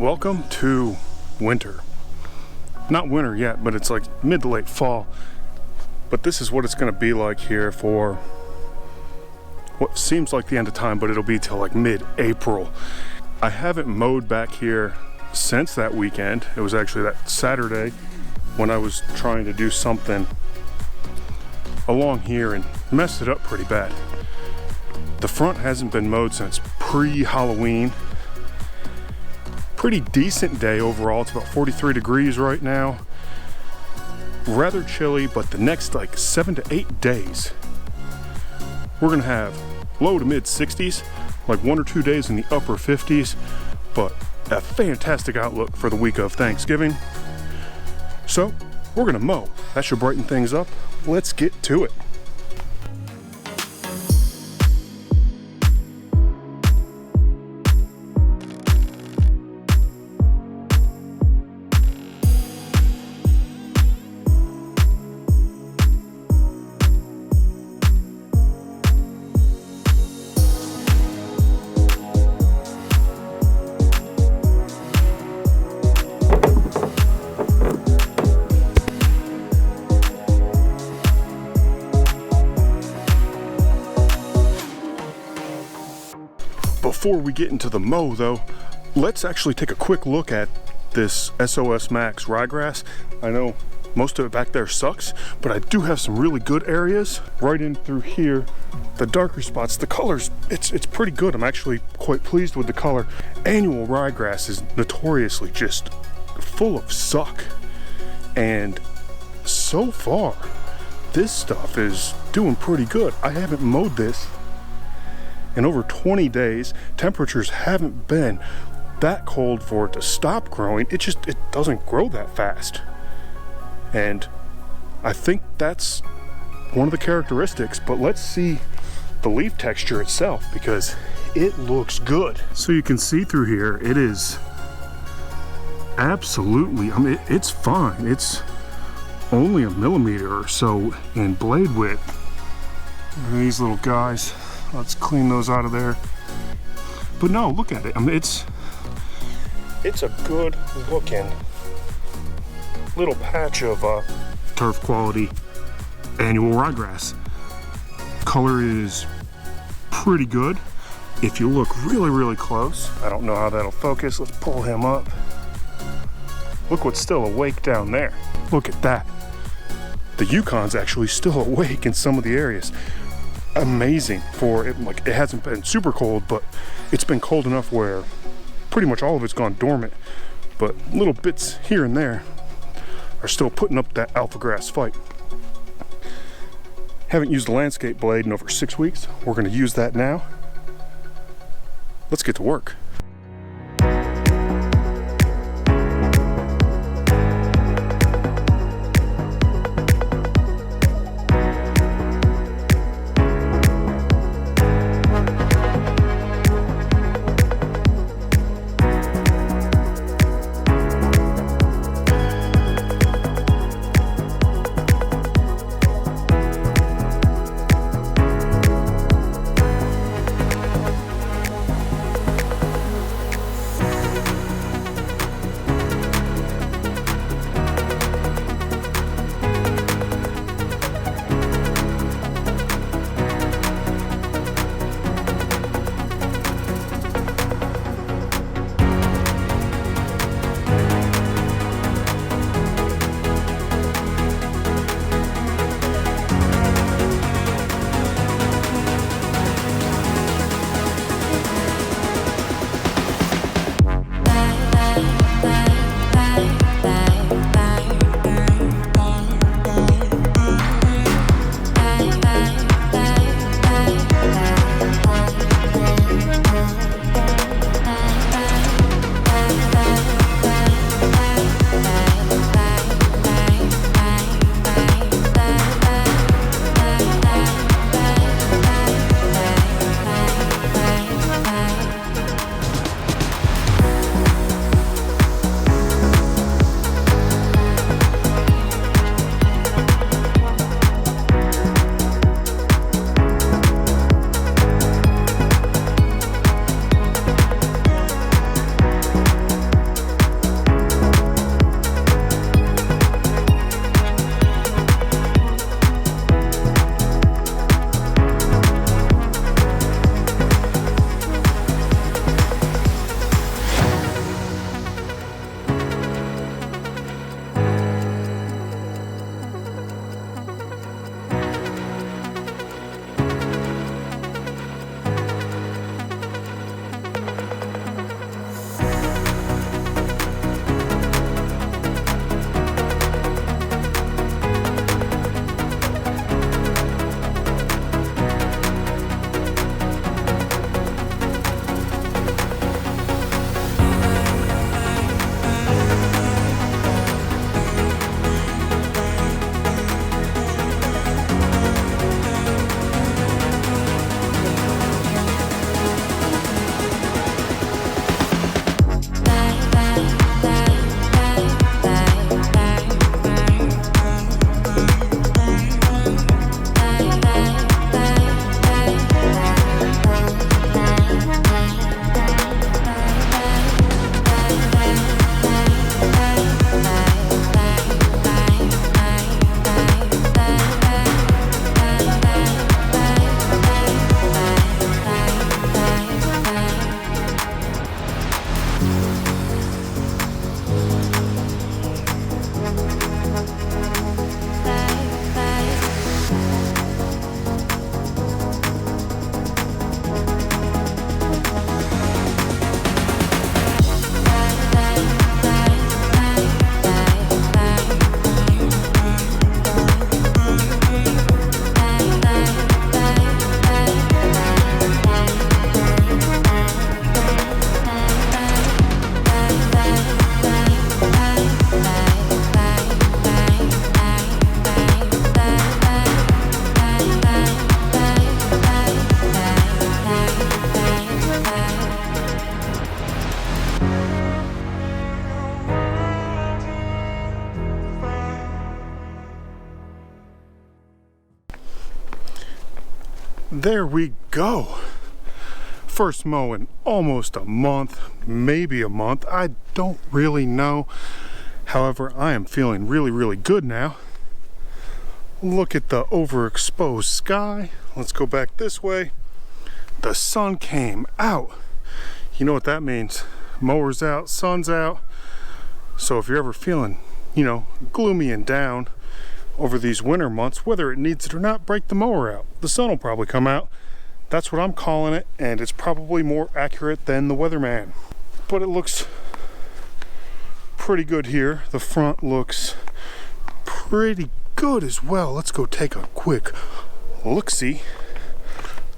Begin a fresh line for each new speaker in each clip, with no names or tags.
Welcome to winter. Not winter yet, but it's like mid to late fall. But this is what it's gonna be like here for what seems like the end of time, but it'll be till like mid-April. I haven't mowed back here since that weekend. It was actually that Saturday when I was trying to do something along here and messed it up pretty bad. The front hasn't been mowed since pre-Halloween. Pretty decent day overall. It's about 43 degrees right now. Rather chilly, but the next like 7 to 8 days, we're gonna have low to mid 60s, like 1 or 2 days in the upper 50s, but a fantastic outlook for the week of Thanksgiving. So we're gonna mow. That should brighten things up. Let's get to it. Before we get into the mow though, let's actually take a quick look at this SOSMAXX ryegrass. I know most of it back there sucks, but I do have some really good areas right in through here. The darker spots, the colors, it's pretty good. I'm actually quite pleased with the color. Annual ryegrass is notoriously just full of suck. And so far, this stuff is doing pretty good. I haven't mowed this in over 20 days. Temperatures haven't been that cold for it to stop growing. It doesn't grow that fast. And I think that's one of the characteristics, but let's see the leaf texture itself because it looks good. So you can see through here, it is absolutely, I mean, it's fine. It's only a millimeter or so in blade width. These little guys. Let's clean those out of there. But no, look at it. I mean, it's a good looking little patch of turf quality annual ryegrass. Color is pretty good. If you look really, really close, I don't know how that'll focus. Let's pull him up. Look what's still awake down there. Look at that. The Yukon's actually still awake in some of the areas. Amazing for it. Like, it hasn't been super cold, but it's been cold enough where pretty much all of it's gone dormant, but little bits here and there are still putting up that alpha grass fight. Haven't used a landscape blade in over 6 weeks. We're going to use that now. Let's get to work. There we go. First mow in almost a month, maybe a month. I don't really know. However, I am feeling really, really good now. Look at the overexposed sky. Let's go back this way. The sun came out. You know what that means. Mower's out, sun's out. So if you're ever feeling, you know, gloomy and down over these winter months, whether it needs it or not, break the mower out. The sun will probably come out. That's what I'm calling it, and it's probably more accurate than the weatherman. But it looks pretty good here. The front looks pretty good as well. Let's go take a quick look-see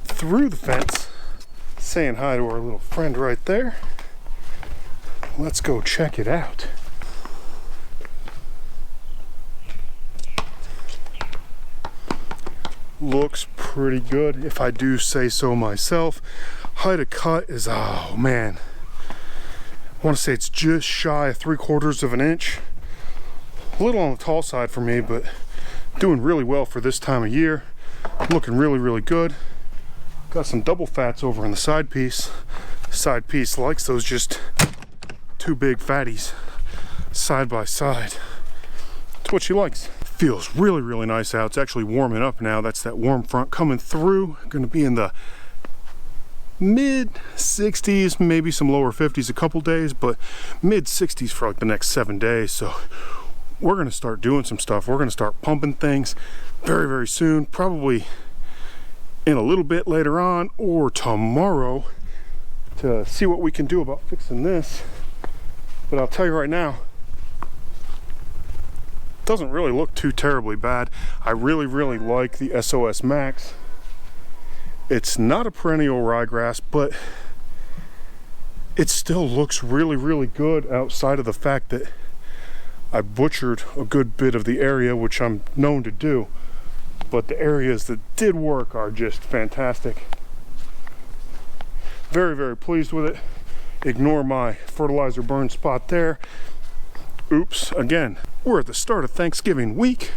through the fence. Saying hi to our little friend right there. Let's go check it out. Looks pretty good, if I do say so myself. Height of cut is, oh man, I want to say it's just shy of 3/4 of an inch. A little on the tall side for me, but doing really well for this time of year. Looking really, really good. Got some double fats over in the side piece. Side piece likes those just two big fatties side by side. It's what she likes. Feels really, really nice out. It's actually warming up now. That's that warm front coming through. Going to be in the mid 60s, maybe some lower 50s a couple days, but mid 60s for like the next 7 days. So we're going to start doing some stuff. We're going to start pumping things very, very soon, probably in a little bit later on or tomorrow, to see what we can do about fixing this. But I'll tell you right now, doesn't really look too terribly bad. I really, really like the SOSMAXX. It's not a perennial ryegrass, but it still looks really, really good outside of the fact that I butchered a good bit of the area, which I'm known to do. But the areas that did work are just fantastic. Very, very pleased with it. Ignore my fertilizer burn spot there. Oops, again, we're at the start of Thanksgiving week.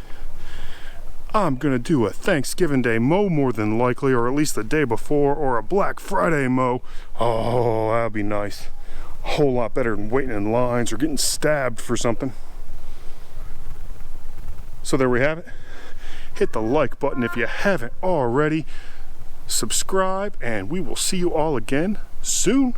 I'm gonna do a Thanksgiving Day mow more than likely, or at least the day before, or a Black Friday mow. Oh, that'd be nice. A whole lot better than waiting in lines or getting stabbed for something. So there we have it. Hit the like button if you haven't already. Subscribe, and we will see you all again soon.